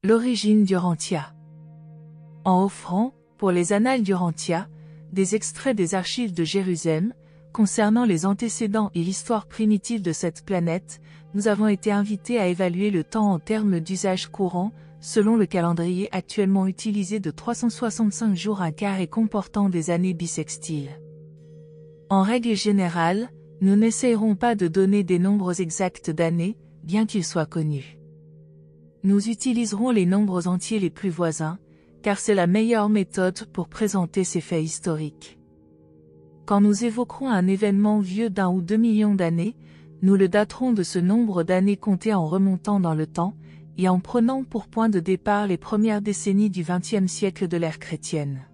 L'origine d'Urantia. En offrant, pour les annales d'Urantia, des extraits des archives de Jérusalem, concernant les antécédents et l'histoire primitive de cette planète, nous avons été invités à évaluer le temps en termes d'usage courant, selon le calendrier actuellement utilisé de 365 jours un quart et comportant des années bissextiles. En règle générale, nous n'essayerons pas de donner des nombres exacts d'années, bien qu'ils soient connus. Nous utiliserons les nombres entiers les plus voisins, car c'est la meilleure méthode pour présenter ces faits historiques. Quand nous évoquerons un événement vieux d'1 ou 2 millions d'années, nous le daterons de ce nombre d'années comptées en remontant dans le temps, et en prenant pour point de départ les premières décennies du XXe siècle de l'ère chrétienne.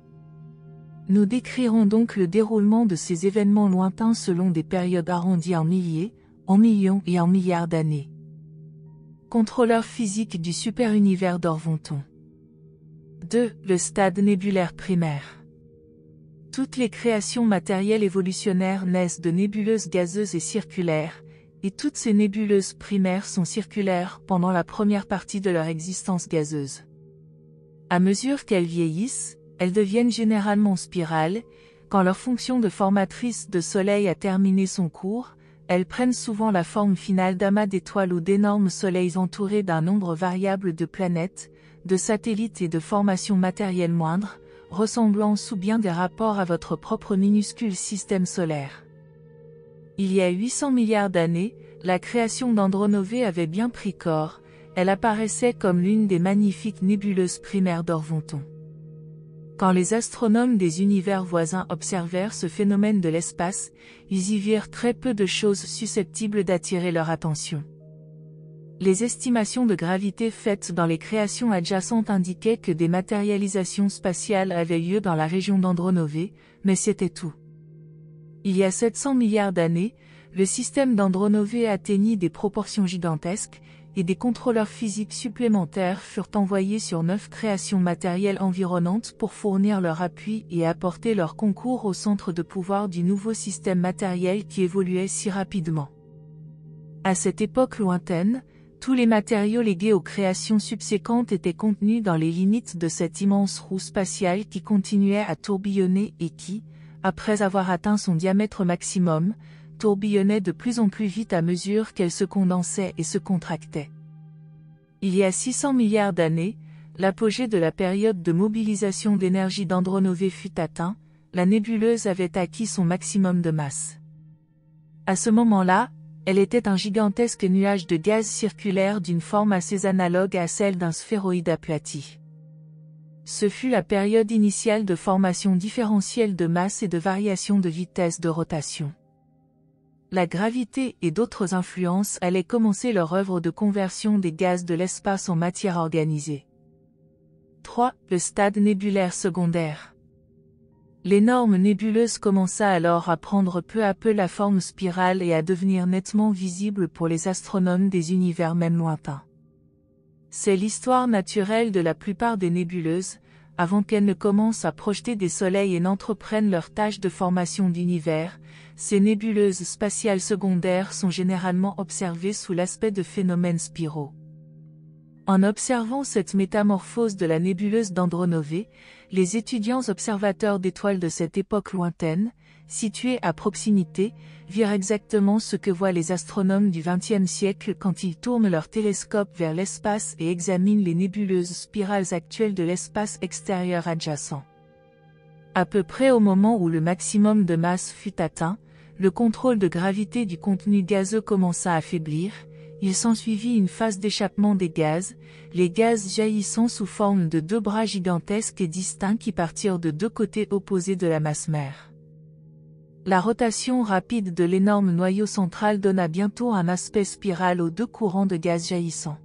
Nous décrirons donc le déroulement de ces événements lointains selon des périodes arrondies en milliers, en millions et en milliards d'années. Contrôleur physique du super-univers d'Orvonton. 2. Le stade nébulaire primaire. Toutes les créations matérielles évolutionnaires naissent de nébuleuses gazeuses et circulaires, et toutes ces nébuleuses primaires sont circulaires pendant la première partie de leur existence gazeuse. À mesure qu'elles vieillissent, elles deviennent généralement spirales. Quand leur fonction de formatrice de soleil a terminé son cours, elles prennent souvent la forme finale d'amas d'étoiles ou d'énormes soleils entourés d'un nombre variable de planètes, de satellites et de formations matérielles moindres, ressemblant sous bien des rapports à votre propre minuscule système solaire. Il y a 800 milliards d'années, la création d'Andronové avait bien pris corps, elle apparaissait comme l'une des magnifiques nébuleuses primaires d'Orvonton. Quand les astronomes des univers voisins observèrent ce phénomène de l'espace, ils y virent très peu de choses susceptibles d'attirer leur attention. Les estimations de gravité faites dans les créations adjacentes indiquaient que des matérialisations spatiales avaient lieu dans la région d'Andronové, mais c'était tout. Il y a 700 milliards d'années, le système d'Andronové atteignit des proportions gigantesques, et des contrôleurs physiques supplémentaires furent envoyés sur 9 créations matérielles environnantes pour fournir leur appui et apporter leur concours au centre de pouvoir du nouveau système matériel qui évoluait si rapidement. À cette époque lointaine, tous les matériaux légués aux créations subséquentes étaient contenus dans les limites de cette immense roue spatiale qui continuait à tourbillonner et qui, après avoir atteint son diamètre maximum, tourbillonnait de plus en plus vite à mesure qu'elle se condensait et se contractait. Il y a 600 milliards d'années, l'apogée de la période de mobilisation d'énergie d'Andronové fut atteint, la nébuleuse avait acquis son maximum de masse. À ce moment-là, elle était un gigantesque nuage de gaz circulaire d'une forme assez analogue à celle d'un sphéroïde aplati. Ce fut la période initiale de formation différentielle de masse et de variation de vitesse de rotation. La gravité et d'autres influences allaient commencer leur œuvre de conversion des gaz de l'espace en matière organisée. 3. Le stade nébulaire secondaire. L'énorme nébuleuse commença alors à prendre peu à peu la forme spirale et à devenir nettement visible pour les astronomes des univers même lointains. C'est l'histoire naturelle de la plupart des nébuleuses, avant qu'elles ne commencent à projeter des soleils et n'entreprennent leur tâche de formation d'univers. Ces nébuleuses spatiales secondaires sont généralement observées sous l'aspect de phénomènes spiraux. En observant cette métamorphose de la nébuleuse d'Andronové, les étudiants observateurs d'étoiles de cette époque lointaine, situées à proximité, virent exactement ce que voient les astronomes du XXe siècle quand ils tournent leur télescope vers l'espace et examinent les nébuleuses spirales actuelles de l'espace extérieur adjacent. À peu près au moment où le maximum de masse fut atteint, le contrôle de gravité du contenu gazeux commença à faiblir. Il s'ensuivit une phase d'échappement des gaz, les gaz jaillissant sous forme de 2 bras gigantesques et distincts qui partirent de 2 côtés opposés de la masse mère. La rotation rapide de l'énorme noyau central donna bientôt un aspect spiral aux 2 courants de gaz jaillissants.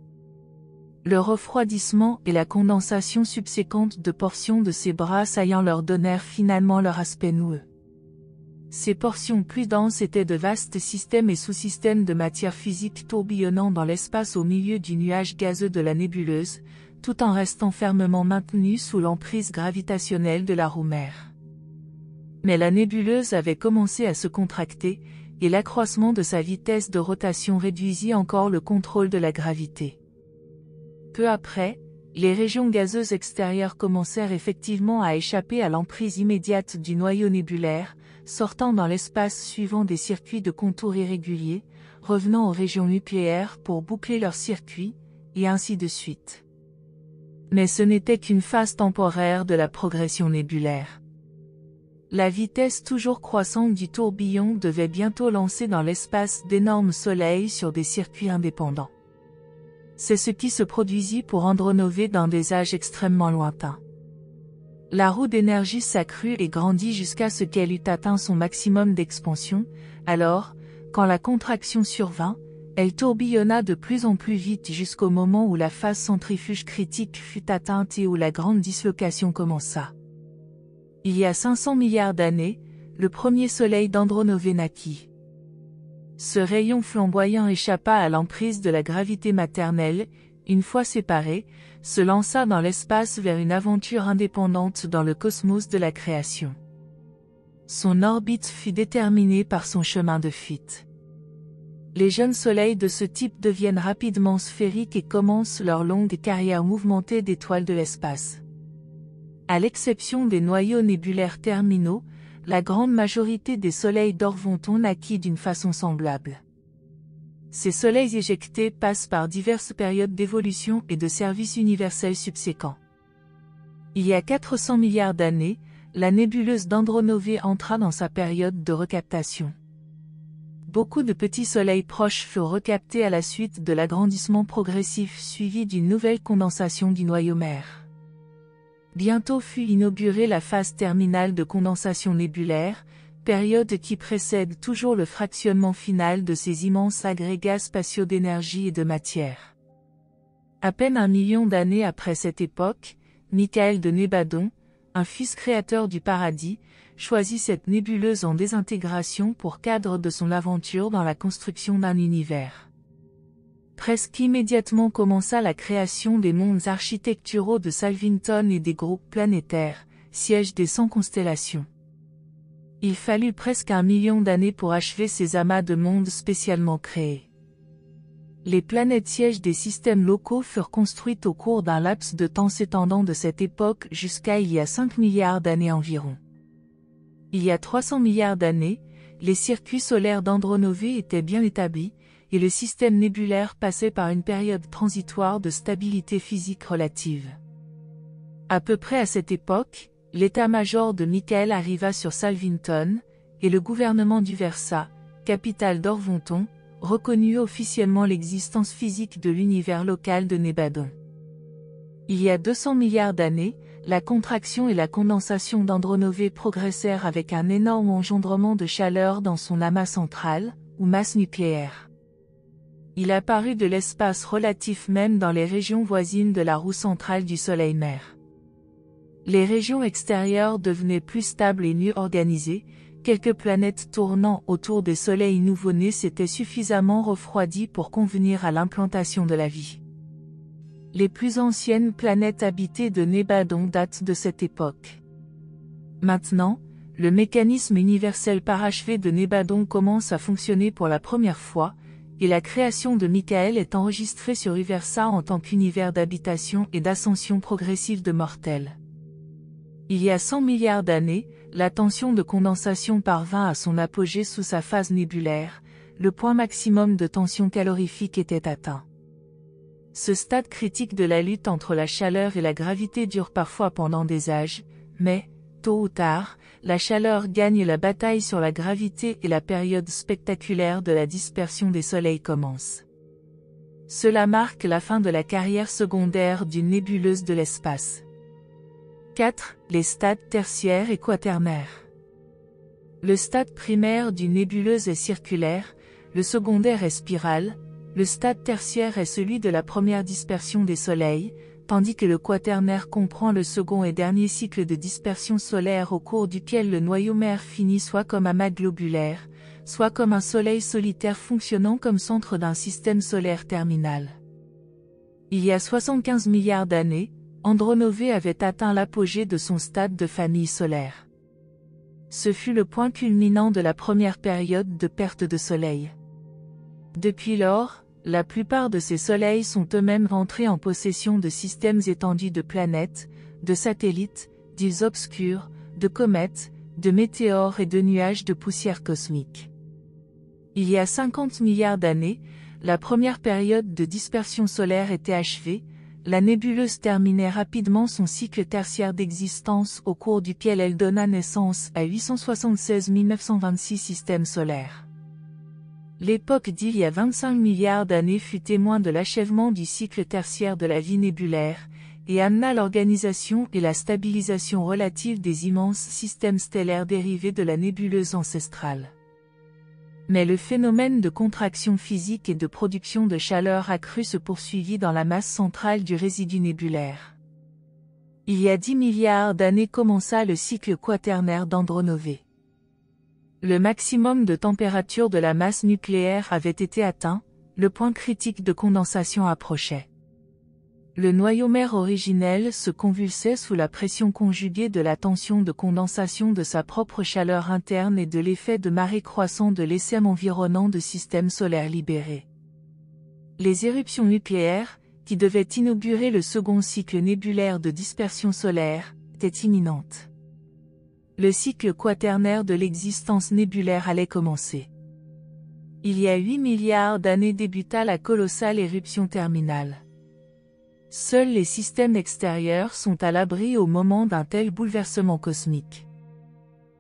Le refroidissement et la condensation subséquente de portions de ces bras saillants leur donnèrent finalement leur aspect noueux. Ces portions plus denses étaient de vastes systèmes et sous-systèmes de matière physique tourbillonnant dans l'espace au milieu du nuage gazeux de la nébuleuse, tout en restant fermement maintenus sous l'emprise gravitationnelle de la roue mère. Mais la nébuleuse avait commencé à se contracter, et l'accroissement de sa vitesse de rotation réduisit encore le contrôle de la gravité. Peu après, les régions gazeuses extérieures commencèrent effectivement à échapper à l'emprise immédiate du noyau nébulaire, sortant dans l'espace suivant des circuits de contours irréguliers, revenant aux régions nucléaires pour boucler leur circuit, et ainsi de suite. Mais ce n'était qu'une phase temporaire de la progression nébulaire. La vitesse toujours croissante du tourbillon devait bientôt lancer dans l'espace d'énormes soleils sur des circuits indépendants. C'est ce qui se produisit pour Andronovê dans des âges extrêmement lointains. La roue d'énergie s'accrut et grandit jusqu'à ce qu'elle eût atteint son maximum d'expansion, alors, quand la contraction survint, elle tourbillonna de plus en plus vite jusqu'au moment où la phase centrifuge critique fut atteinte et où la grande dislocation commença. Il y a 500 milliards d'années, le premier soleil d'Andronovê naquit. Ce rayon flamboyant échappa à l'emprise de la gravité maternelle, une fois séparé, se lança dans l'espace vers une aventure indépendante dans le cosmos de la création. Son orbite fut déterminée par son chemin de fuite. Les jeunes soleils de ce type deviennent rapidement sphériques et commencent leur longue carrière mouvementée d'étoiles de l'espace. À l'exception des noyaux nébulaires terminaux, la grande majorité des soleils d'Orvonton naquit d'une façon semblable. Ces soleils éjectés passent par diverses périodes d'évolution et de service universel subséquents. Il y a 400 milliards d'années, la nébuleuse d'Andronovê entra dans sa période de recaptation. Beaucoup de petits soleils proches furent recaptés à la suite de l'agrandissement progressif suivi d'une nouvelle condensation du noyau mère. Bientôt fut inaugurée la phase terminale de condensation nébulaire, période qui précède toujours le fractionnement final de ces immenses agrégats spatiaux d'énergie et de matière. À peine 1 million d'années après cette époque, Michael de Nébadon, un fils créateur du paradis, choisit cette nébuleuse en désintégration pour cadre de son aventure dans la construction d'un univers. Presque immédiatement commença la création des mondes architecturaux de Salvington et des groupes planétaires, sièges des 100 constellations. Il fallut presque 1 million d'années pour achever ces amas de mondes spécialement créés. Les planètes sièges des systèmes locaux furent construites au cours d'un laps de temps s'étendant de cette époque jusqu'à il y a 5 milliards d'années environ. Il y a 300 milliards d'années, les circuits solaires d'Andronovê étaient bien établis, et le système nébulaire passait par une période transitoire de stabilité physique relative. À peu près à cette époque, l'état-major de Michael arriva sur Salvington, et le gouvernement du Versa, capitale d'Orvonton, reconnut officiellement l'existence physique de l'univers local de Nébadon. Il y a 200 milliards d'années, la contraction et la condensation d'Andronovê progressèrent avec un énorme engendrement de chaleur dans son amas central, ou masse nucléaire. Il apparut de l'espace relatif même dans les régions voisines de la roue centrale du Soleil-mère. Les régions extérieures devenaient plus stables et mieux organisées, quelques planètes tournant autour des soleils nouveau-nés s'étaient suffisamment refroidies pour convenir à l'implantation de la vie. Les plus anciennes planètes habitées de Nébadon datent de cette époque. Maintenant, le mécanisme universel parachevé de Nébadon commence à fonctionner pour la première fois, et la création de Michael est enregistrée sur Uversa en tant qu'univers d'habitation et d'ascension progressive de mortels. Il y a 100 milliards d'années, la tension de condensation parvint à son apogée sous sa phase nébulaire, le point maximum de tension calorifique était atteint. Ce stade critique de la lutte entre la chaleur et la gravité dure parfois pendant des âges, mais, tôt ou tard, la chaleur gagne la bataille sur la gravité et la période spectaculaire de la dispersion des soleils commence. Cela marque la fin de la carrière secondaire d'une nébuleuse de l'espace. 4. Les stades tertiaires et quaternaires. Le stade primaire d'une nébuleuse est circulaire, le secondaire est spiral, le stade tertiaire est celui de la première dispersion des soleils, tandis que le quaternaire comprend le second et dernier cycle de dispersion solaire au cours duquel le noyau mère finit soit comme amas globulaire, soit comme un soleil solitaire fonctionnant comme centre d'un système solaire terminal. Il y a 75 milliards d'années, Andronovê avait atteint l'apogée de son stade de famille solaire. Ce fut le point culminant de la première période de perte de soleil. Depuis lors, La plupart de ces soleils sont eux-mêmes rentrés en possession de systèmes étendus de planètes, de satellites, d'îles obscures, de comètes, de météores et de nuages de poussière cosmique. Il y a 50 milliards d'années, la première période de dispersion solaire était achevée, la nébuleuse terminait rapidement son cycle tertiaire d'existence au cours duquel elle donna naissance à 876 926 systèmes solaires. L'époque d'il y a 25 milliards d'années fut témoin de l'achèvement du cycle tertiaire de la vie nébulaire, et amena l'organisation et la stabilisation relative des immenses systèmes stellaires dérivés de la nébuleuse ancestrale. Mais le phénomène de contraction physique et de production de chaleur accrue se poursuivit dans la masse centrale du résidu nébulaire. Il y a 10 milliards d'années commença le cycle quaternaire d'Andronové. Le maximum de température de la masse nucléaire avait été atteint, le point critique de condensation approchait. Le noyau mère originel se convulsait sous la pression conjuguée de la tension de condensation de sa propre chaleur interne et de l'effet de marée croissant de l'essaim environnant de systèmes solaires libérés. Les éruptions nucléaires, qui devaient inaugurer le second cycle nébulaire de dispersion solaire, étaient imminentes. Le cycle quaternaire de l'existence nébulaire allait commencer. Il y a 8 milliards d'années débuta la colossale éruption terminale. Seuls les systèmes extérieurs sont à l'abri au moment d'un tel bouleversement cosmique.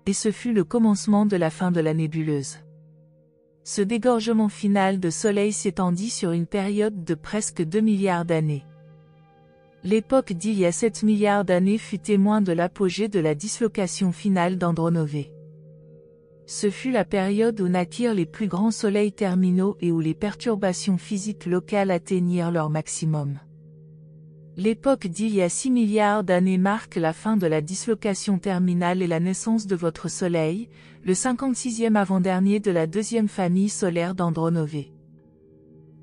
Et ce fut le commencement de la fin de la nébuleuse. Ce dégorgement final de Soleil s'étendit sur une période de presque 2 milliards d'années. L'époque d'il y a 7 milliards d'années fut témoin de l'apogée de la dislocation finale d'Andronové. Ce fut la période où naquirent les plus grands soleils terminaux et où les perturbations physiques locales atteignirent leur maximum. L'époque d'il y a 6 milliards d'années marque la fin de la dislocation terminale et la naissance de votre Soleil, le 56e avant-dernier de la deuxième famille solaire d'Andronové.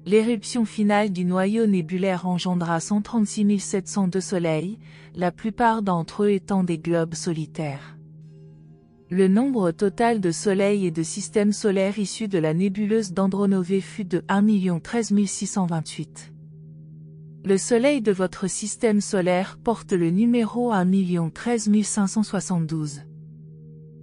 L'éruption finale du noyau nébulaire engendra 136 702 soleils, la plupart d'entre eux étant des globes solitaires. Le nombre total de soleils et de systèmes solaires issus de la nébuleuse d'Andronové fut de 1 13 628. Le Soleil de votre système solaire porte le numéro 1 13 572.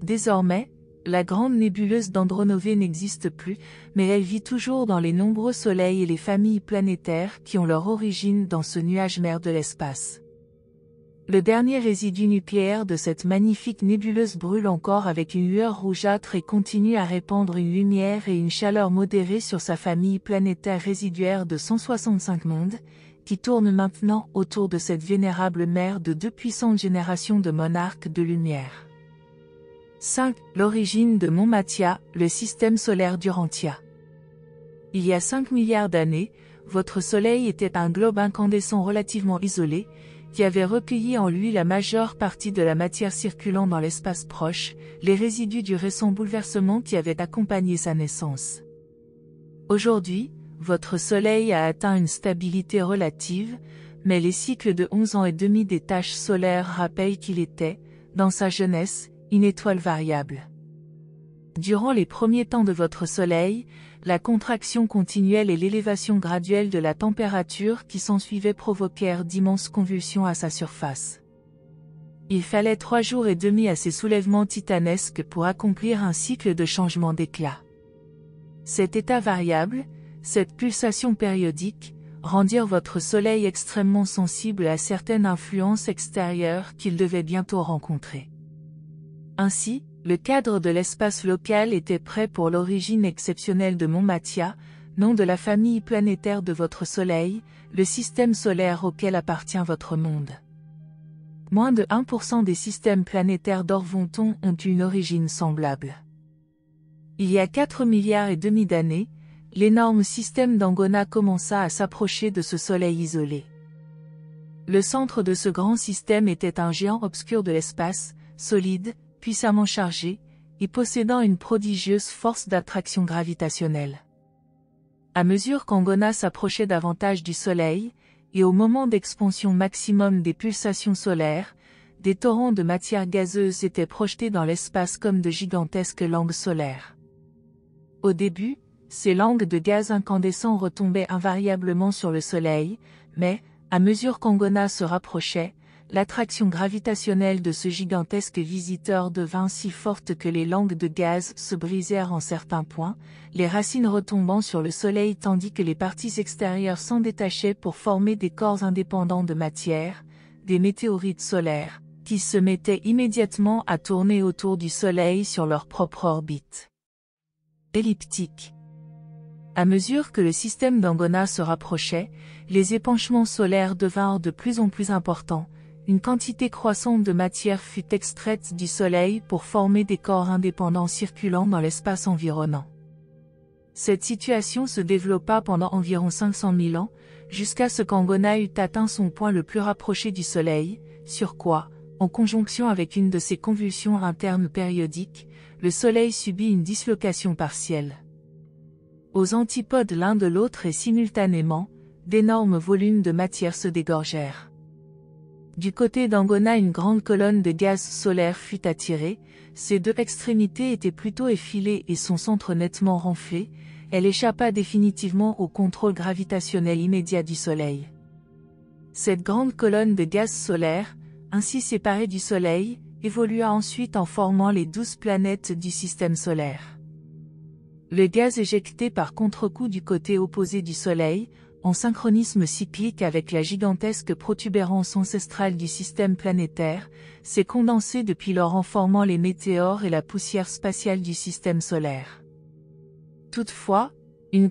Désormais, la grande nébuleuse d'Andronové n'existe plus, mais elle vit toujours dans les nombreux soleils et les familles planétaires qui ont leur origine dans ce nuage mère de l'espace. Le dernier résidu nucléaire de cette magnifique nébuleuse brûle encore avec une lueur rougeâtre et continue à répandre une lumière et une chaleur modérée sur sa famille planétaire résiduaire de 165 mondes, qui tourne maintenant autour de cette vénérable mère de deux puissantes générations de monarques de lumière. 5. L'origine de Monmatia, le système solaire d'Urantia. Il y a 5 milliards d'années, votre Soleil était un globe incandescent relativement isolé, qui avait recueilli en lui la majeure partie de la matière circulant dans l'espace proche, les résidus du récent bouleversement qui avait accompagné sa naissance. Aujourd'hui, votre Soleil a atteint une stabilité relative, mais les cycles de 11 ans et demi des taches solaires rappellent qu'il était, dans sa jeunesse, une étoile variable. Durant les premiers temps de votre Soleil, la contraction continuelle et l'élévation graduelle de la température qui s'ensuivait provoquèrent d'immenses convulsions à sa surface. Il fallait 3 jours et demi à ces soulèvements titanesques pour accomplir un cycle de changement d'éclat. Cet état variable, cette pulsation périodique, rendirent votre Soleil extrêmement sensible à certaines influences extérieures qu'il devait bientôt rencontrer. Ainsi, le cadre de l'espace local était prêt pour l'origine exceptionnelle de Monmatia, nom de la famille planétaire de votre Soleil, le système solaire auquel appartient votre monde. Moins de 1% des systèmes planétaires d'Orvonton ont une origine semblable. Il y a 4 milliards et demi d'années, l'énorme système d'Angona commença à s'approcher de ce Soleil isolé. Le centre de ce grand système était un géant obscur de l'espace, solide, puissamment chargé, et possédant une prodigieuse force d'attraction gravitationnelle. À mesure qu'Angona s'approchait davantage du Soleil, et au moment d'expansion maximum des pulsations solaires, des torrents de matière gazeuse étaient projetés dans l'espace comme de gigantesques lampes solaires. Au début, ces langues de gaz incandescent retombaient invariablement sur le Soleil, mais, à mesure qu'Angona se rapprochait, l'attraction gravitationnelle de ce gigantesque visiteur devint si forte que les langues de gaz se brisèrent en certains points, les racines retombant sur le Soleil tandis que les parties extérieures s'en détachaient pour former des corps indépendants de matière, des météorites solaires, qui se mettaient immédiatement à tourner autour du Soleil sur leur propre orbite elliptique. À mesure que le système d'Angona se rapprochait, les épanchements solaires devinrent de plus en plus importants. Une quantité croissante de matière fut extraite du Soleil pour former des corps indépendants circulant dans l'espace environnant. Cette situation se développa pendant environ 500 000 ans, jusqu'à ce qu'Angona eût atteint son point le plus rapproché du Soleil, sur quoi, en conjonction avec une de ses convulsions internes périodiques, le Soleil subit une dislocation partielle. Aux antipodes l'un de l'autre et simultanément, d'énormes volumes de matière se dégorgèrent. Du côté d'Angona, une grande colonne de gaz solaire fut attirée, ses deux extrémités étaient plutôt effilées et son centre nettement renflé, elle échappa définitivement au contrôle gravitationnel immédiat du Soleil. Cette grande colonne de gaz solaire, ainsi séparée du Soleil, évolua ensuite en formant les 12 planètes du système solaire. Le gaz éjecté par contre-coup du côté opposé du Soleil, en synchronisme cyclique avec la gigantesque protubérance ancestrale du système planétaire, s'est condensé depuis lors en formant les météores et la poussière spatiale du système solaire. Toutefois, une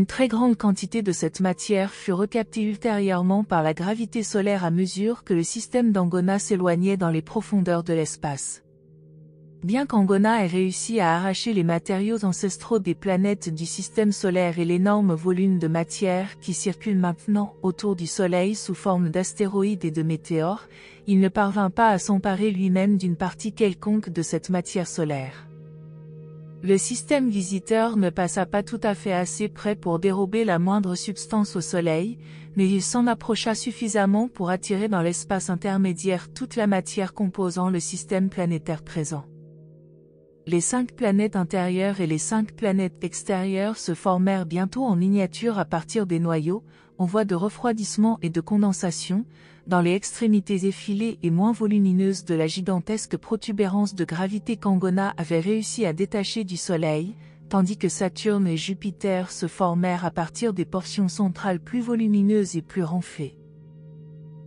très grande quantité de cette matière fut recaptée ultérieurement par la gravité solaire à mesure que le système d'Angona s'éloignait dans les profondeurs de l'espace. Bien qu'Angona ait réussi à arracher les matériaux ancestraux des planètes du système solaire et l'énorme volume de matière qui circule maintenant autour du Soleil sous forme d'astéroïdes et de météores, il ne parvint pas à s'emparer lui-même d'une partie quelconque de cette matière solaire. Le système visiteur ne passa pas tout à fait assez près pour dérober la moindre substance au Soleil, mais il s'en approcha suffisamment pour attirer dans l'espace intermédiaire toute la matière composant le système planétaire présent. Les 5 planètes intérieures et les 5 planètes extérieures se formèrent bientôt en miniature à partir des noyaux, en voie de refroidissement et de condensation, dans les extrémités effilées et moins volumineuses de la gigantesque protubérance de gravité qu'Angona avait réussi à détacher du Soleil, tandis que Saturne et Jupiter se formèrent à partir des portions centrales plus volumineuses et plus renflées.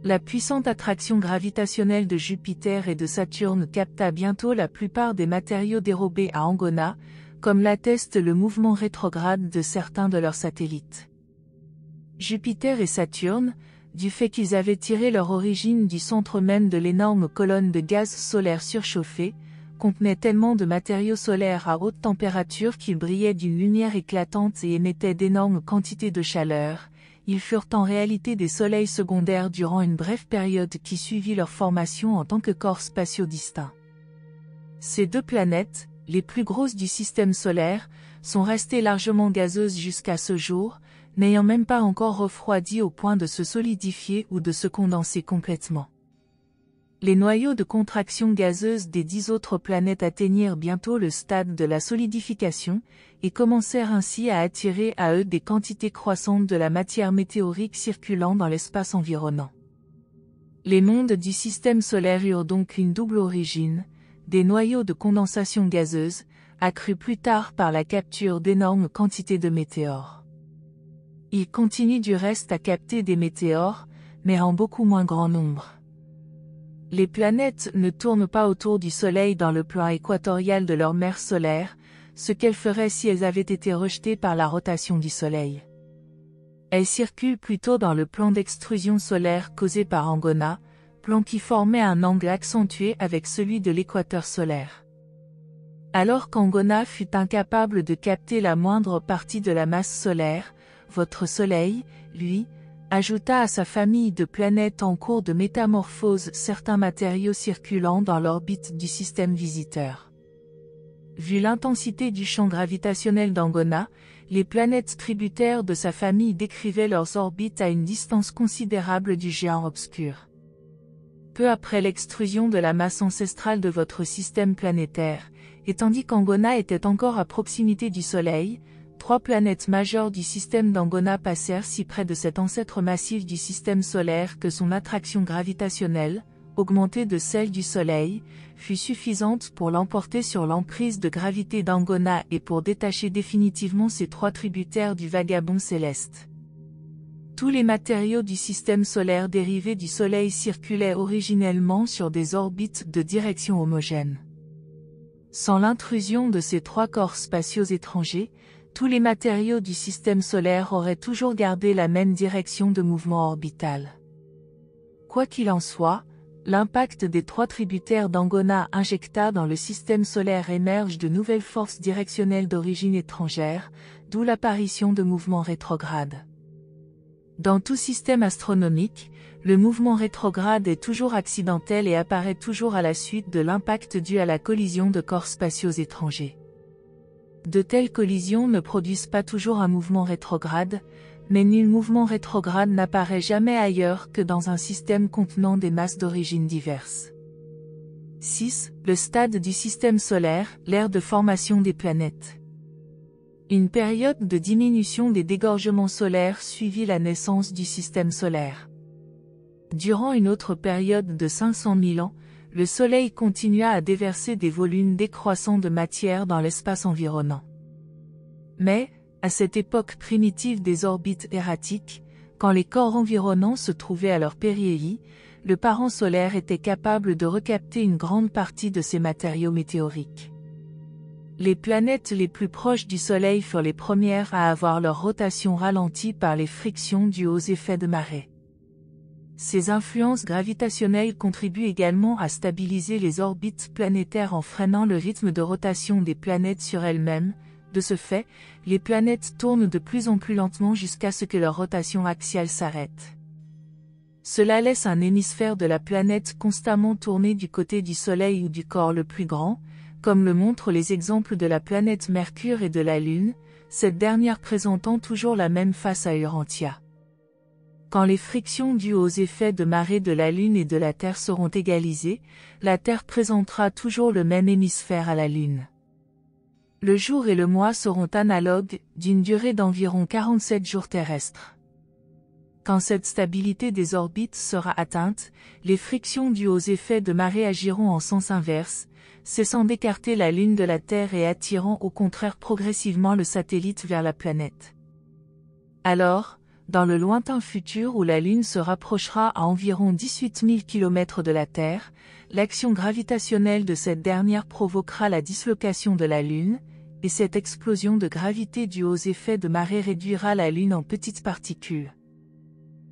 La puissante attraction gravitationnelle de Jupiter et de Saturne capta bientôt la plupart des matériaux dérobés à Angona, comme l'atteste le mouvement rétrograde de certains de leurs satellites. Jupiter et Saturne, du fait qu'ils avaient tiré leur origine du centre même de l'énorme colonne de gaz solaire surchauffé, contenaient tellement de matériaux solaires à haute température qu'ils brillaient d'une lumière éclatante et émettaient d'énormes quantités de chaleur. Ils furent en réalité des soleils secondaires durant une brève période qui suivit leur formation en tant que corps spatiaux distincts. Ces 2 planètes, les plus grosses du système solaire, sont restées largement gazeuses jusqu'à ce jour, n'ayant même pas encore refroidi au point de se solidifier ou de se condenser complètement. Les noyaux de contraction gazeuse des 10 autres planètes atteignirent bientôt le stade de la solidification, et commencèrent ainsi à attirer à eux des quantités croissantes de la matière météorique circulant dans l'espace environnant. Les mondes du système solaire eurent donc une double origine, des noyaux de condensation gazeuse, accrus plus tard par la capture d'énormes quantités de météores. Ils continuent du reste à capter des météores, mais en beaucoup moins grand nombre. Les planètes ne tournent pas autour du Soleil dans le plan équatorial de leur mère solaire, ce qu'elles feraient si elles avaient été rejetées par la rotation du Soleil. Elles circulent plutôt dans le plan d'extrusion solaire causé par Angona, plan qui formait un angle accentué avec celui de l'équateur solaire. Alors qu'Angona fut incapable de capter la moindre partie de la masse solaire, votre Soleil, lui, ajouta à sa famille de planètes en cours de métamorphose certains matériaux circulant dans l'orbite du système visiteur. Vu l'intensité du champ gravitationnel d'Angona, les planètes tributaires de sa famille décrivaient leurs orbites à une distance considérable du géant obscur. Peu après l'extrusion de la masse ancestrale de votre système planétaire, et tandis qu'Angona était encore à proximité du Soleil, 3 planètes majeures du système d'Angona passèrent si près de cet ancêtre massif du système solaire que son attraction gravitationnelle, augmentée de celle du Soleil, fut suffisante pour l'emporter sur l'emprise de gravité d'Angona et pour détacher définitivement ces 3 tributaires du vagabond céleste. Tous les matériaux du système solaire dérivés du Soleil circulaient originellement sur des orbites de direction homogène. Sans l'intrusion de ces 3 corps spatiaux étrangers, tous les matériaux du système solaire auraient toujours gardé la même direction de mouvement orbital. Quoi qu'il en soit, l'impact des 3 tributaires d'Angona injecta dans le système solaire émerge de nouvelles forces directionnelles d'origine étrangère, d'où l'apparition de mouvements rétrogrades. Dans tout système astronomique, le mouvement rétrograde est toujours accidentel et apparaît toujours à la suite de l'impact dû à la collision de corps spatiaux étrangers. De telles collisions ne produisent pas toujours un mouvement rétrograde, mais nul mouvement rétrograde n'apparaît jamais ailleurs que dans un système contenant des masses d'origine diverses. 6. Le stade du système solaire, l'ère de formation des planètes. Une période de diminution des dégorgements solaires suivit la naissance du système solaire. Durant une autre période de 500 000 ans, le Soleil continua à déverser des volumes décroissants de matière dans l'espace environnant. Mais, à cette époque primitive des orbites erratiques, quand les corps environnants se trouvaient à leur périhélie, le parent solaire était capable de recapter une grande partie de ces matériaux météoriques. Les planètes les plus proches du Soleil furent les premières à avoir leur rotation ralentie par les frictions dues aux effets de marée. Ces influences gravitationnelles contribuent également à stabiliser les orbites planétaires en freinant le rythme de rotation des planètes sur elles-mêmes. De ce fait, les planètes tournent de plus en plus lentement jusqu'à ce que leur rotation axiale s'arrête. Cela laisse un hémisphère de la planète constamment tourner du côté du Soleil ou du corps le plus grand, comme le montrent les exemples de la planète Mercure et de la Lune, cette dernière présentant toujours la même face à Urantia. Quand les frictions dues aux effets de marée de la Lune et de la Terre seront égalisées, la Terre présentera toujours le même hémisphère à la Lune. Le jour et le mois seront analogues, d'une durée d'environ 47 jours terrestres. Quand cette stabilité des orbites sera atteinte, les frictions dues aux effets de marée agiront en sens inverse, cessant d'écarter la Lune de la Terre et attirant au contraire progressivement le satellite vers la planète. Alors, dans le lointain futur où la Lune se rapprochera à environ 18 000 km de la Terre, l'action gravitationnelle de cette dernière provoquera la dislocation de la Lune, et cette explosion de gravité due aux effets de marée réduira la Lune en petites particules.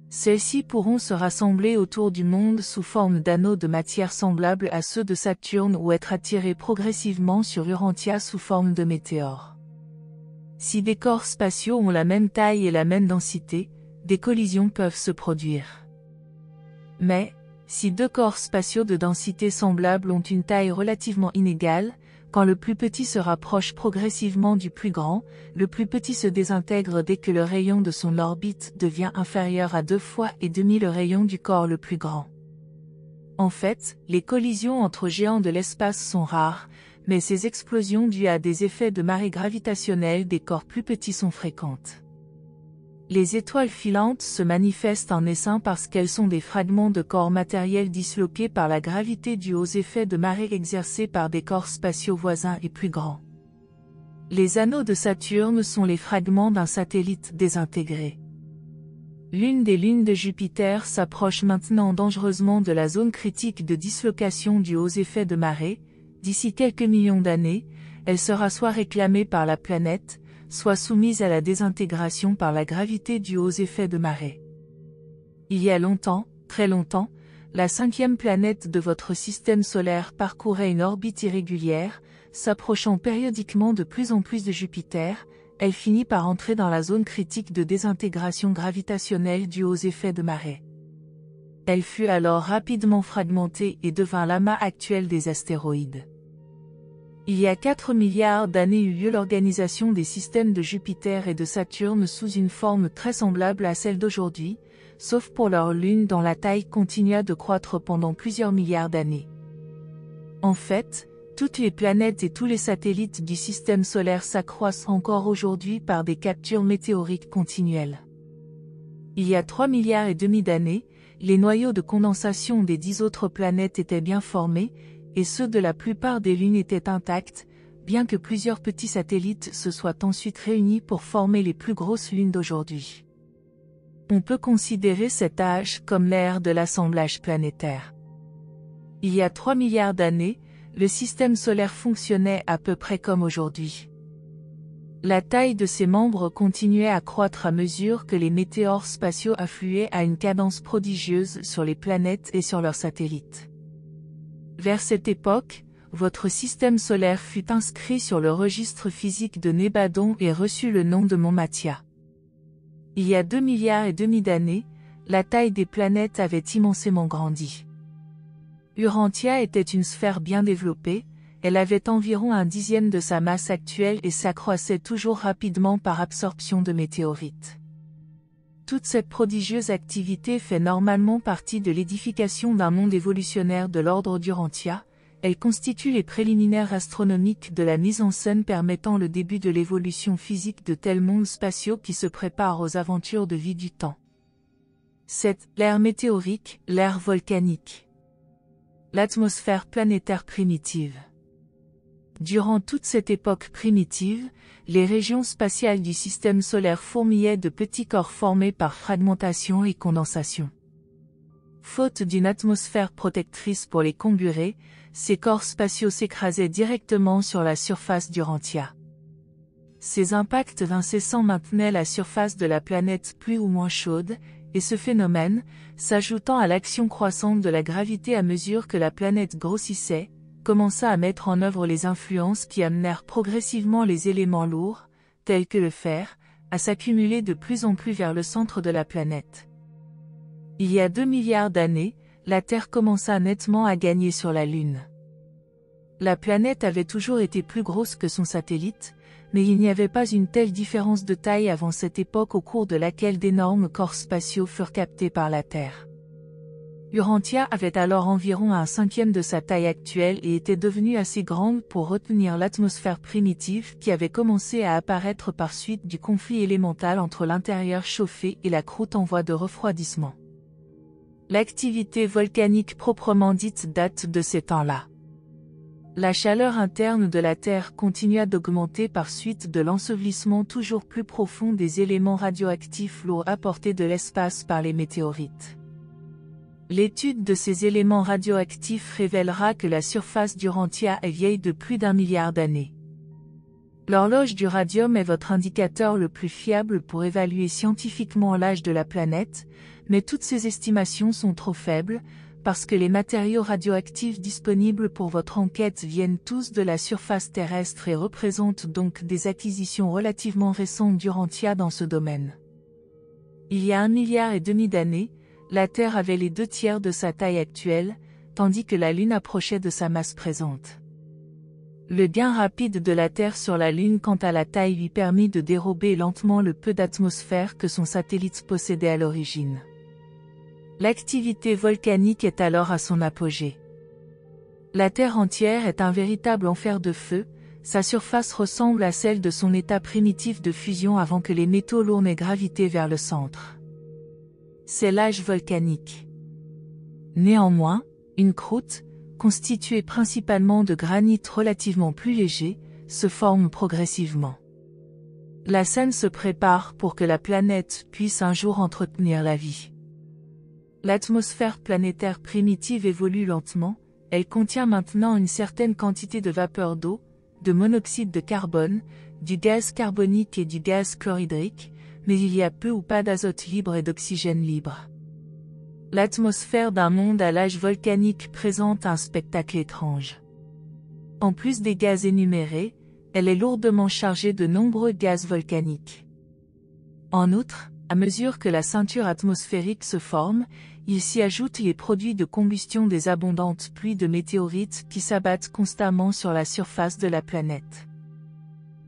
Celles-ci pourront se rassembler autour du monde sous forme d'anneaux de matière semblables à ceux de Saturne ou être attirées progressivement sur Urantia sous forme de météores. Si des corps spatiaux ont la même taille et la même densité, des collisions peuvent se produire. Mais, si 2 corps spatiaux de densité semblable ont une taille relativement inégale, quand le plus petit se rapproche progressivement du plus grand, le plus petit se désintègre dès que le rayon de son orbite devient inférieur à 2 fois et demi le rayon du corps le plus grand. En fait, les collisions entre géants de l'espace sont rares, mais ces explosions dues à des effets de marée gravitationnelle des corps plus petits sont fréquentes. Les étoiles filantes se manifestent en essaim parce qu'elles sont des fragments de corps matériels disloqués par la gravité due aux effets de marée exercés par des corps spatiaux voisins et plus grands. Les anneaux de Saturne sont les fragments d'un satellite désintégré. L'une des lunes de Jupiter s'approche maintenant dangereusement de la zone critique de dislocation due aux effets de marée. D'ici quelques millions d'années, elle sera soit réclamée par la planète, soit soumise à la désintégration par la gravité due aux effets de marée. Il y a longtemps, très longtemps, la 5e planète de votre système solaire parcourait une orbite irrégulière, s'approchant périodiquement de plus en plus de Jupiter. Elle finit par entrer dans la zone critique de désintégration gravitationnelle due aux effets de marée. Elle fut alors rapidement fragmentée et devint l'amas actuel des astéroïdes. Il y a 4 milliards d'années eut lieu l'organisation des systèmes de Jupiter et de Saturne sous une forme très semblable à celle d'aujourd'hui, sauf pour leurs lunes dont la taille continua de croître pendant plusieurs milliards d'années. En fait, Toutes les planètes et tous les satellites du système solaire s'accroissent encore aujourd'hui par des captures météoriques continuelles. Il y a 3,5 milliards d'années, les noyaux de condensation des 10 autres planètes étaient bien formés, et ceux de la plupart des lunes étaient intacts, bien que plusieurs petits satellites se soient ensuite réunis pour former les plus grosses lunes d'aujourd'hui. On peut considérer cet âge comme l'ère de l'assemblage planétaire. Il y a 3 milliards d'années, le système solaire fonctionnait à peu près comme aujourd'hui. La taille de ses membres continuait à croître à mesure que les météores spatiaux affluaient à une cadence prodigieuse sur les planètes et sur leurs satellites. Vers cette époque, votre système solaire fut inscrit sur le registre physique de Nébadon et reçut le nom de Monmatia. Il y a 2,5 milliards d'années, la taille des planètes avait immensément grandi. Urantia était une sphère bien développée, elle avait environ 1/10 de sa masse actuelle et s'accroissait toujours rapidement par absorption de météorites. Toute cette prodigieuse activité fait normalement partie de l'édification d'un monde évolutionnaire de l'ordre d'Urantia. Elle constitue les préliminaires astronomiques de la mise en scène permettant le début de l'évolution physique de tels mondes spatiaux qui se préparent aux aventures de vie du temps. C'est l'ère météorique, l'ère volcanique. L'atmosphère planétaire primitive. Durant toute cette époque primitive, les régions spatiales du système solaire fourmillaient de petits corps formés par fragmentation et condensation. Faute d'une atmosphère protectrice pour les comburer, ces corps spatiaux s'écrasaient directement sur la surface d'Urantia. Ces impacts incessants maintenaient la surface de la planète plus ou moins chaude, et ce phénomène, s'ajoutant à l'action croissante de la gravité à mesure que la planète grossissait, commença à mettre en œuvre les influences qui amenèrent progressivement les éléments lourds, tels que le fer, à s'accumuler de plus en plus vers le centre de la planète. Il y a 2 milliards d'années, la Terre commença nettement à gagner sur la Lune. La planète avait toujours été plus grosse que son satellite, mais il n'y avait pas une telle différence de taille avant cette époque au cours de laquelle d'énormes corps spatiaux furent captés par la Terre. Urantia avait alors environ 1/5 de sa taille actuelle et était devenue assez grande pour retenir l'atmosphère primitive qui avait commencé à apparaître par suite du conflit élémental entre l'intérieur chauffé et la croûte en voie de refroidissement. L'activité volcanique proprement dite date de ces temps-là. La chaleur interne de la Terre continua d'augmenter par suite de l'ensevelissement toujours plus profond des éléments radioactifs lourds apportés de l'espace par les météorites. L'étude de ces éléments radioactifs révélera que la surface d'Urantia est vieille de plus d'1 milliard d'années. L'horloge du radium est votre indicateur le plus fiable pour évaluer scientifiquement l'âge de la planète, mais toutes ces estimations sont trop faibles, parce que les matériaux radioactifs disponibles pour votre enquête viennent tous de la surface terrestre et représentent donc des acquisitions relativement récentes d'Urantia dans ce domaine. Il y a 1,5 milliard d'années, la Terre avait les 2/3 de sa taille actuelle, tandis que la Lune approchait de sa masse présente. Le gain rapide de la Terre sur la Lune quant à la taille lui permit de dérober lentement le peu d'atmosphère que son satellite possédait à l'origine. L'activité volcanique est alors à son apogée. La Terre entière est un véritable enfer de feu, sa surface ressemble à celle de son état primitif de fusion avant que les métaux lourds n'aient gravité vers le centre. C'est l'âge volcanique. Néanmoins, une croûte, constituée principalement de granit relativement plus léger, se forme progressivement. La scène se prépare pour que la planète puisse un jour entretenir la vie. L'atmosphère planétaire primitive évolue lentement, elle contient maintenant une certaine quantité de vapeur d'eau, de monoxyde de carbone, du gaz carbonique et du gaz chlorhydrique, mais il y a peu ou pas d'azote libre et d'oxygène libre. L'atmosphère d'un monde à l'âge volcanique présente un spectacle étrange. En plus des gaz énumérés, elle est lourdement chargée de nombreux gaz volcaniques. En outre, à mesure que la ceinture atmosphérique se forme, il s'y ajoute les produits de combustion des abondantes pluies de météorites qui s'abattent constamment sur la surface de la planète.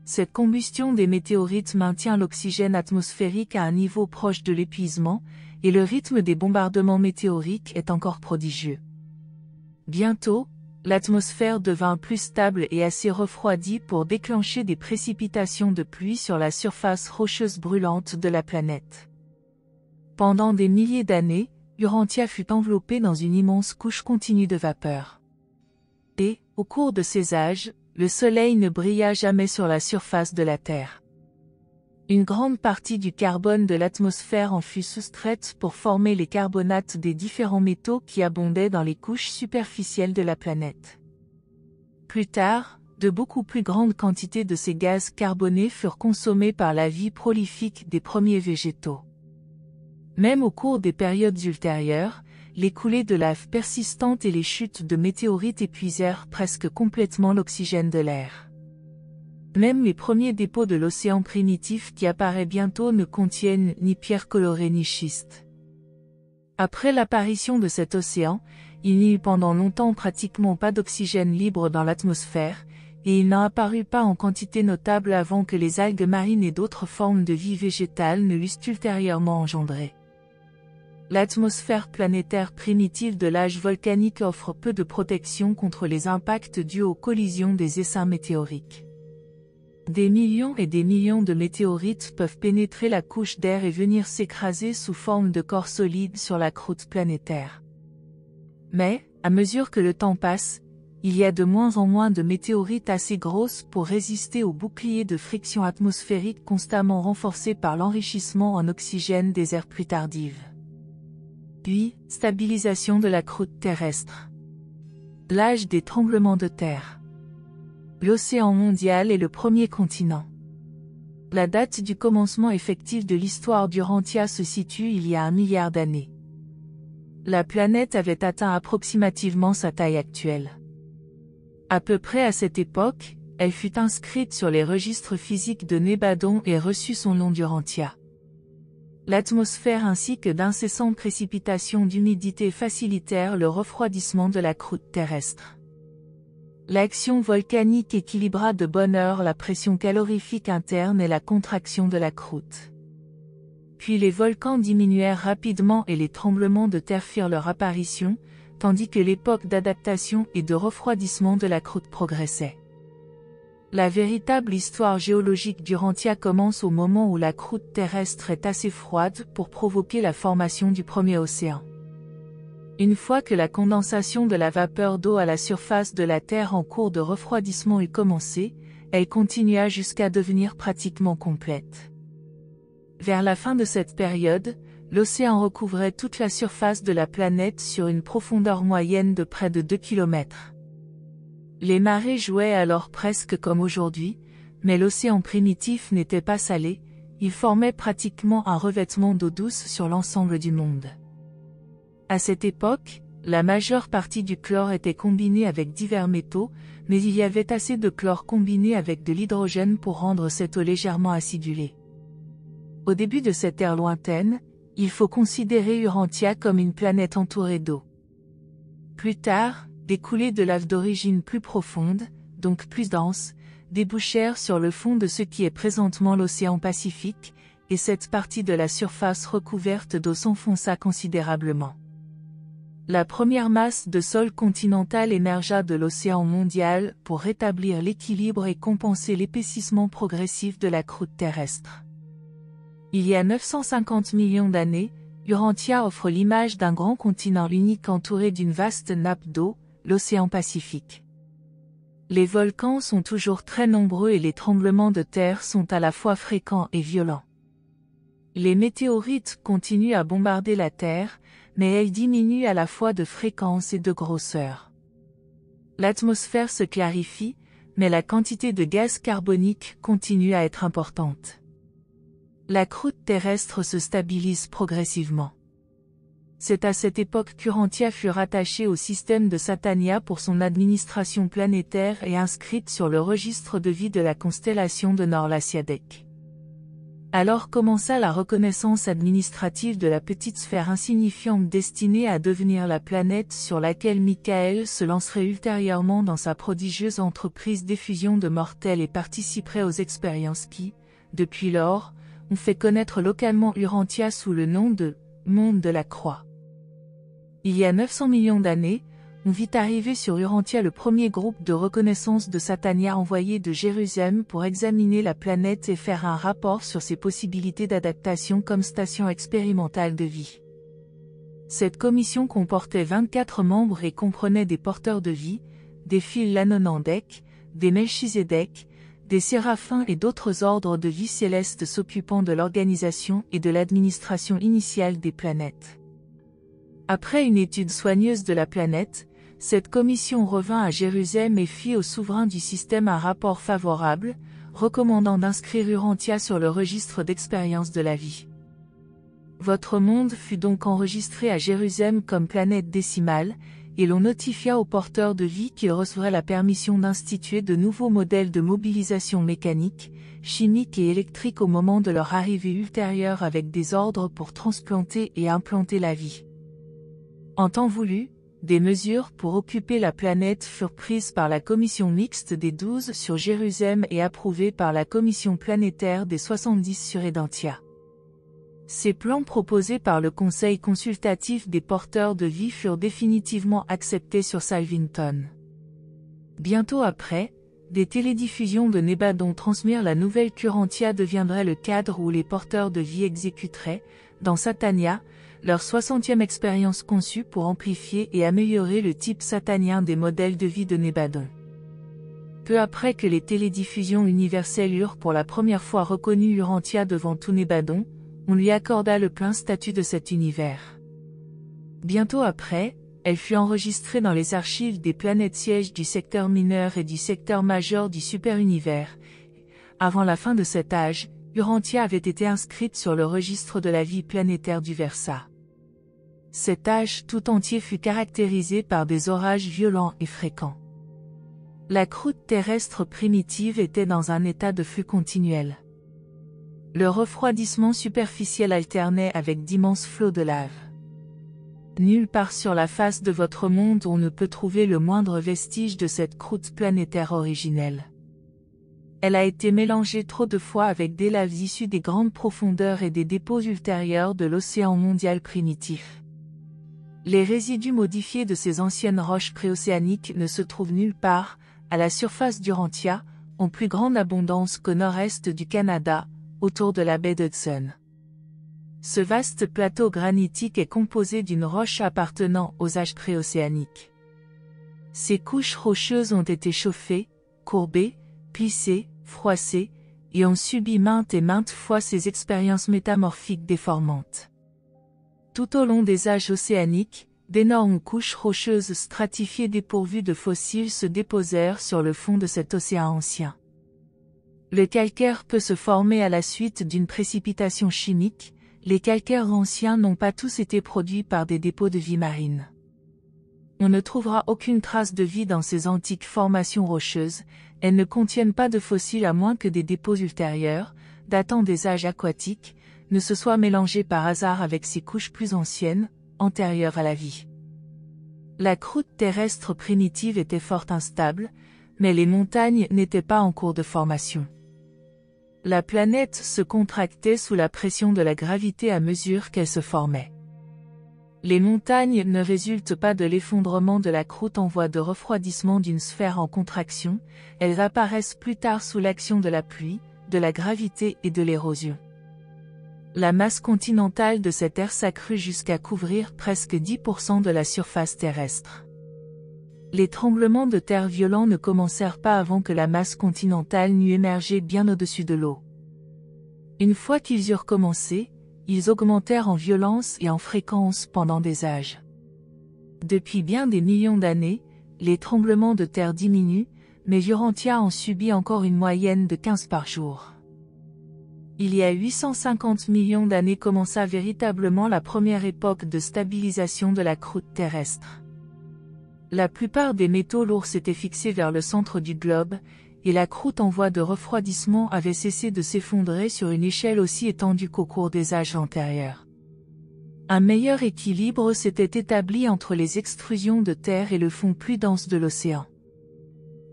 Cette combustion des météorites maintient l'oxygène atmosphérique à un niveau proche de l'épuisement, et le rythme des bombardements météoriques est encore prodigieux. Bientôt, l'atmosphère devint plus stable et assez refroidie pour déclencher des précipitations de pluie sur la surface rocheuse brûlante de la planète. Pendant des milliers d'années, Urantia fut enveloppée dans une immense couche continue de vapeur. Et, au cours de ces âges, le Soleil ne brilla jamais sur la surface de la Terre. Une grande partie du carbone de l'atmosphère en fut soustraite pour former les carbonates des différents métaux qui abondaient dans les couches superficielles de la planète. Plus tard, de beaucoup plus grandes quantités de ces gaz carbonés furent consommés par la vie prolifique des premiers végétaux. Même au cours des périodes ultérieures, les coulées de lave persistantes et les chutes de météorites épuisèrent presque complètement l'oxygène de l'air. Même les premiers dépôts de l'océan primitif qui apparaît bientôt ne contiennent ni pierres colorées ni schistes. Après l'apparition de cet océan, il n'y eut pendant longtemps pratiquement pas d'oxygène libre dans l'atmosphère, et il n'en apparut pas en quantité notable avant que les algues marines et d'autres formes de vie végétale ne l'eussent ultérieurement engendré. L'atmosphère planétaire primitive de l'âge volcanique offre peu de protection contre les impacts dus aux collisions des essaims météoriques. Des millions et des millions de météorites peuvent pénétrer la couche d'air et venir s'écraser sous forme de corps solides sur la croûte planétaire. Mais, à mesure que le temps passe, il y a de moins en moins de météorites assez grosses pour résister aux boucliers de friction atmosphérique constamment renforcés par l'enrichissement en oxygène des ères plus tardives. Puis, stabilisation de la croûte terrestre. L'âge des tremblements de terre. L'océan mondial est le premier continent. La date du commencement effectif de l'histoire d'Urantia se situe il y a 1 milliard d'années. La planète avait atteint approximativement sa taille actuelle. À peu près à cette époque, elle fut inscrite sur les registres physiques de Nébadon et reçut son nom d'Urantia. L'atmosphère ainsi que d'incessantes précipitations d'humidité facilitèrent le refroidissement de la croûte terrestre. L'action volcanique équilibra de bonne heure la pression calorifique interne et la contraction de la croûte. Puis les volcans diminuèrent rapidement et les tremblements de terre firent leur apparition, tandis que l'époque d'adaptation et de refroidissement de la croûte progressait. La véritable histoire géologique d'Urantia commence au moment où la croûte terrestre est assez froide pour provoquer la formation du premier océan. Une fois que la condensation de la vapeur d'eau à la surface de la Terre en cours de refroidissement eut commencé, elle continua jusqu'à devenir pratiquement complète. Vers la fin de cette période, l'océan recouvrait toute la surface de la planète sur une profondeur moyenne de près de 2 km. Les marées jouaient alors presque comme aujourd'hui, mais l'océan primitif n'était pas salé, il formait pratiquement un revêtement d'eau douce sur l'ensemble du monde. À cette époque, la majeure partie du chlore était combinée avec divers métaux, mais il y avait assez de chlore combiné avec de l'hydrogène pour rendre cette eau légèrement acidulée. Au début de cette ère lointaine, il faut considérer Urantia comme une planète entourée d'eau. Plus tard, des coulées de lave d'origine plus profonde, donc plus dense, débouchèrent sur le fond de ce qui est présentement l'océan Pacifique, et cette partie de la surface recouverte d'eau s'enfonça considérablement. La première masse de sol continental émergea de l'océan mondial pour rétablir l'équilibre et compenser l'épaississement progressif de la croûte terrestre. Il y a 950 millions d'années, Urantia offre l'image d'un grand continent unique entouré d'une vaste nappe d'eau, l'océan Pacifique. Les volcans sont toujours très nombreux et les tremblements de terre sont à la fois fréquents et violents. Les météorites continuent à bombarder la Terre, mais elles diminuent à la fois de fréquence et de grosseur. L'atmosphère se clarifie, mais la quantité de gaz carbonique continue à être importante. La croûte terrestre se stabilise progressivement. C'est à cette époque qu'Urantia fut rattachée au système de Satania pour son administration planétaire et inscrite sur le registre de vie de la constellation de Nor-Laciadec. Alors commença la reconnaissance administrative de la petite sphère insignifiante destinée à devenir la planète sur laquelle Michael se lancerait ultérieurement dans sa prodigieuse entreprise d'effusion de mortels et participerait aux expériences qui, depuis lors, ont fait connaître localement Urantia sous le nom de « Monde de la Croix ». Il y a 900 millions d'années, on vit arriver sur Urantia le premier groupe de reconnaissance de Satania envoyé de Jérusalem pour examiner la planète et faire un rapport sur ses possibilités d'adaptation comme station expérimentale de vie. Cette commission comportait 24 membres et comprenait des porteurs de vie, des fils Lanonandek, des Melchizedek, des séraphins et d'autres ordres de vie célestes s'occupant de l'organisation et de l'administration initiale des planètes. Après une étude soigneuse de la planète, cette commission revint à Jérusalem et fit au souverain du système un rapport favorable, recommandant d'inscrire Urantia sur le registre d'expérience de la vie. Votre monde fut donc enregistré à Jérusalem comme planète décimale, et l'on notifia aux porteurs de vie qu'ils recevraient la permission d'instituer de nouveaux modèles de mobilisation mécanique, chimique et électrique au moment de leur arrivée ultérieure avec des ordres pour transplanter et implanter la vie. En temps voulu, des mesures pour occuper la planète furent prises par la commission mixte des 12 sur Jérusalem et approuvées par la commission planétaire des 70 sur Edentia. Ces plans proposés par le Conseil consultatif des porteurs de vie furent définitivement acceptés sur Salvington. Bientôt après, des télédiffusions de Nébadon transmirent la nouvelle qu'Urantia deviendrait le cadre où les porteurs de vie exécuteraient, dans Satania, leur 60e expérience conçue pour amplifier et améliorer le type satanien des modèles de vie de Nébadon. Peu après que les télédiffusions universelles eurent pour la première fois reconnu Urantia devant tout Nébadon, on lui accorda le plein statut de cet univers. Bientôt après, elle fut enregistrée dans les archives des planètes sièges du secteur mineur et du secteur majeur du super-univers. Avant la fin de cet âge, Urantia avait été inscrite sur le registre de la vie planétaire du Versa. Cet âge tout entier fut caractérisé par des orages violents et fréquents. La croûte terrestre primitive était dans un état de flux continuel. Le refroidissement superficiel alternait avec d'immenses flots de lave. Nulle part sur la face de votre monde on ne peut trouver le moindre vestige de cette croûte planétaire originelle. Elle a été mélangée trop de fois avec des laves issues des grandes profondeurs et des dépôts ultérieurs de l'océan mondial primitif. Les résidus modifiés de ces anciennes roches préocéaniques ne se trouvent nulle part, à la surface d'Urantia, en plus grande abondance qu'au nord-est du Canada, autour de la baie d'Hudson. Ce vaste plateau granitique est composé d'une roche appartenant aux âges préocéaniques. Ces couches rocheuses ont été chauffées, courbées, plissées, froissées, et ont subi maintes et maintes fois ces expériences métamorphiques déformantes. Tout au long des âges océaniques, d'énormes couches rocheuses stratifiées dépourvues de fossiles se déposèrent sur le fond de cet océan ancien. Le calcaire peut se former à la suite d'une précipitation chimique, les calcaires anciens n'ont pas tous été produits par des dépôts de vie marine. On ne trouvera aucune trace de vie dans ces antiques formations rocheuses, elles ne contiennent pas de fossiles à moins que des dépôts ultérieurs, datant des âges aquatiques, ne se soient mélangés par hasard avec ces couches plus anciennes, antérieures à la vie. La croûte terrestre primitive était fort instable, mais les montagnes n'étaient pas en cours de formation. La planète se contractait sous la pression de la gravité à mesure qu'elle se formait. Les montagnes ne résultent pas de l'effondrement de la croûte en voie de refroidissement d'une sphère en contraction, elles apparaissent plus tard sous l'action de la pluie, de la gravité et de l'érosion. La masse continentale de cette ère s'accrut jusqu'à couvrir presque 10% de la surface terrestre. Les tremblements de terre violents ne commencèrent pas avant que la masse continentale n'eût émergé bien au-dessus de l'eau. Une fois qu'ils eurent commencé, ils augmentèrent en violence et en fréquence pendant des âges. Depuis bien des millions d'années, les tremblements de terre diminuent, mais Urantia en subit encore une moyenne de 15 par jour. Il y a 850 millions d'années commença véritablement la première époque de stabilisation de la croûte terrestre. La plupart des métaux lourds s'étaient fixés vers le centre du globe, et la croûte en voie de refroidissement avait cessé de s'effondrer sur une échelle aussi étendue qu'au cours des âges antérieurs. Un meilleur équilibre s'était établi entre les extrusions de terre et le fond plus dense de l'océan.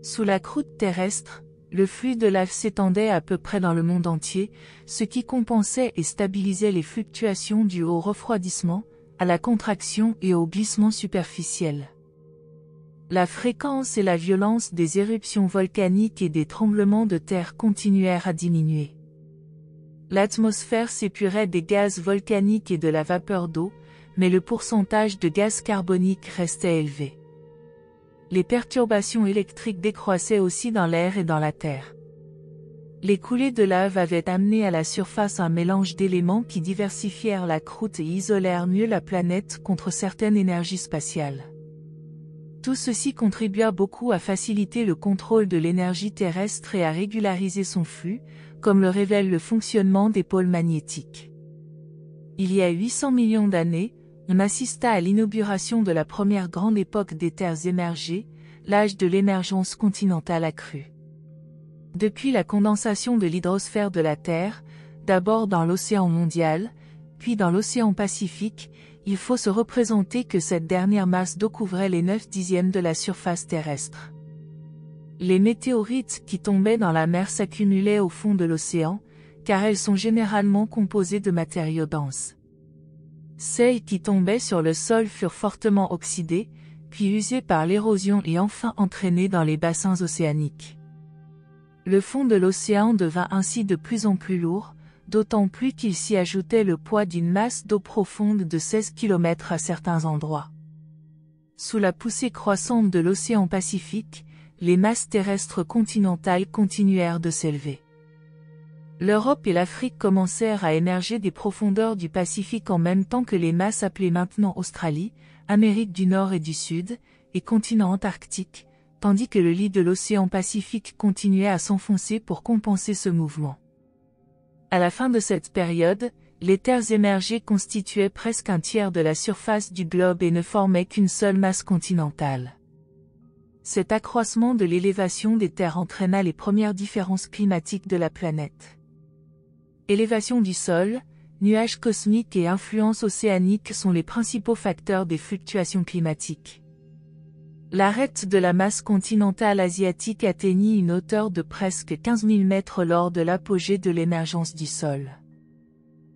Sous la croûte terrestre, le flux de lave s'étendait à peu près dans le monde entier, ce qui compensait et stabilisait les fluctuations dues au refroidissement, à la contraction et au glissement superficiel. La fréquence et la violence des éruptions volcaniques et des tremblements de terre continuèrent à diminuer. L'atmosphère s'épurait des gaz volcaniques et de la vapeur d'eau, mais le pourcentage de gaz carbonique restait élevé. Les perturbations électriques décroissaient aussi dans l'air et dans la terre. Les coulées de lave avaient amené à la surface un mélange d'éléments qui diversifièrent la croûte et isolèrent mieux la planète contre certaines énergies spatiales. Tout ceci contribua beaucoup à faciliter le contrôle de l'énergie terrestre et à régulariser son flux, comme le révèle le fonctionnement des pôles magnétiques. Il y a 800 millions d'années, on assista à l'inauguration de la première grande époque des terres émergées, l'âge de l'émergence continentale accrue. Depuis la condensation de l'hydrosphère de la Terre, d'abord dans l'océan mondial, puis dans l'océan Pacifique, il faut se représenter que cette dernière masse d'eau couvrait les 9/10 de la surface terrestre. Les météorites qui tombaient dans la mer s'accumulaient au fond de l'océan, car elles sont généralement composées de matériaux denses. Celles qui tombaient sur le sol furent fortement oxydées, puis usées par l'érosion et enfin entraînées dans les bassins océaniques. Le fond de l'océan devint ainsi de plus en plus lourd, d'autant plus qu'il s'y ajoutait le poids d'une masse d'eau profonde de 16 km à certains endroits. Sous la poussée croissante de l'océan Pacifique, les masses terrestres continentales continuèrent de s'élever. L'Europe et l'Afrique commencèrent à émerger des profondeurs du Pacifique en même temps que les masses appelées maintenant Australie, Amérique du Nord et du Sud, et continent antarctique, tandis que le lit de l'océan Pacifique continuait à s'enfoncer pour compenser ce mouvement. À la fin de cette période, les terres émergées constituaient presque un tiers de la surface du globe et ne formaient qu'une seule masse continentale. Cet accroissement de l'élévation des terres entraîna les premières différences climatiques de la planète. Élévation du sol, nuages cosmiques et influence océanique sont les principaux facteurs des fluctuations climatiques. L'arête de la masse continentale asiatique atteignit une hauteur de presque 15 000 mètres lors de l'apogée de l'émergence du sol.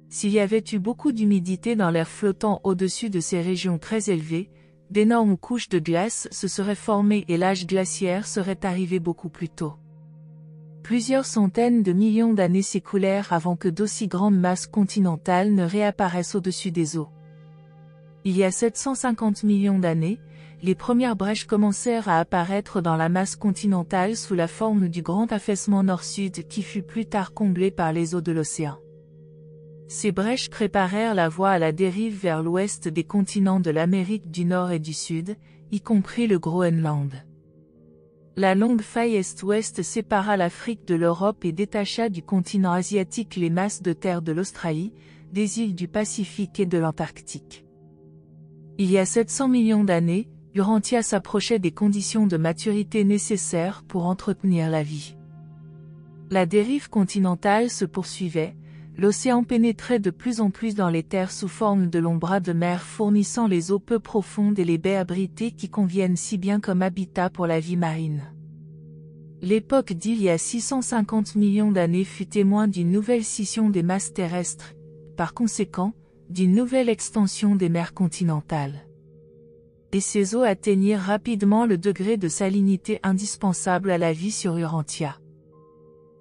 S'il y avait eu beaucoup d'humidité dans l'air flottant au-dessus de ces régions très élevées, d'énormes couches de glace se seraient formées et l'âge glaciaire serait arrivé beaucoup plus tôt. Plusieurs centaines de millions d'années s'écoulèrent avant que d'aussi grandes masses continentales ne réapparaissent au-dessus des eaux. Il y a 750 millions d'années, les premières brèches commencèrent à apparaître dans la masse continentale sous la forme du grand affaissement nord-sud qui fut plus tard comblé par les eaux de l'océan. Ces brèches préparèrent la voie à la dérive vers l'ouest des continents de l'Amérique du Nord et du Sud, y compris le Groenland. La longue faille est-ouest sépara l'Afrique de l'Europe et détacha du continent asiatique les masses de terre de l'Australie, des îles du Pacifique et de l'Antarctique. Il y a 700 millions d'années, Urantia s'approchait des conditions de maturité nécessaires pour entretenir la vie. La dérive continentale se poursuivait, l'océan pénétrait de plus en plus dans les terres sous forme de longs bras de mer fournissant les eaux peu profondes et les baies abritées qui conviennent si bien comme habitat pour la vie marine. L'époque d'il y a 650 millions d'années fut témoin d'une nouvelle scission des masses terrestres, par conséquent, d'une nouvelle extension des mers continentales. Et ces eaux atteignirent rapidement le degré de salinité indispensable à la vie sur Urantia.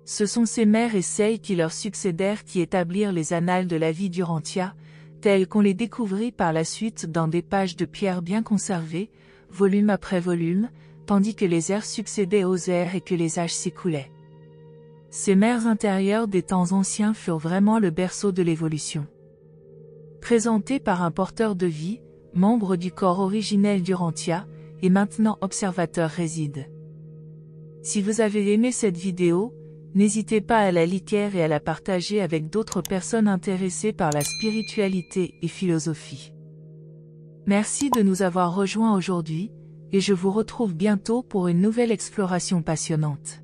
Ce sont ces mers et celles qui leur succédèrent qui établirent les annales de la vie d'Urantia, telles qu'on les découvrit par la suite dans des pages de pierre bien conservées, volume après volume, tandis que les ères succédaient aux ères et que les âges s'écoulaient. Ces mers intérieures des temps anciens furent vraiment le berceau de l'évolution. Présentées par un porteur de vie, membre du corps originel d'Urantia, et maintenant observateur réside. Si vous avez aimé cette vidéo, n'hésitez pas à la liker et à la partager avec d'autres personnes intéressées par la spiritualité et philosophie. Merci de nous avoir rejoints aujourd'hui, et je vous retrouve bientôt pour une nouvelle exploration passionnante.